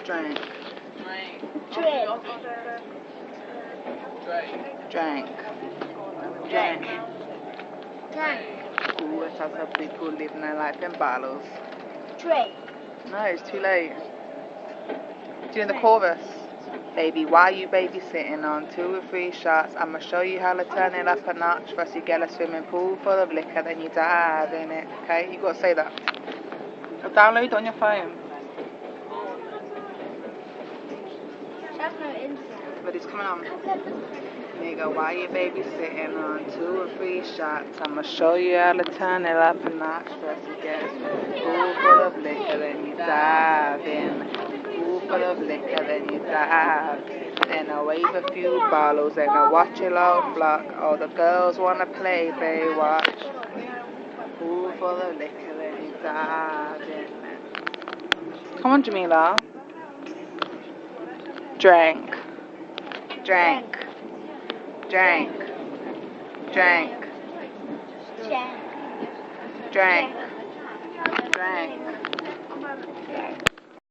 Drank. Ooh, it sounds like people living their life in bottles. No, it's too late. Doing the chorus. Baby, why you babysitting on 2 or 3 shots? I'ma show you how to turn it up a notch. First you get a swimming pool full of liquor, then you dive in it. Okay, you gotta say that. Or download it on your phone. But it's coming on. Nigga, why you babysitting on 2 or 3 shots? I'ma show you how to turn it up a notch. First you get a swimming pool full of liquor, then you dive in. Pool full of liquor, then you dive. Then I wave a few bottles and I watch it all flock. All the girls wanna play, they watch. Pool full of liquor, then you dive in. Come on, Jamila. Drank. Drank. Drank. Drank. Drank. Drank.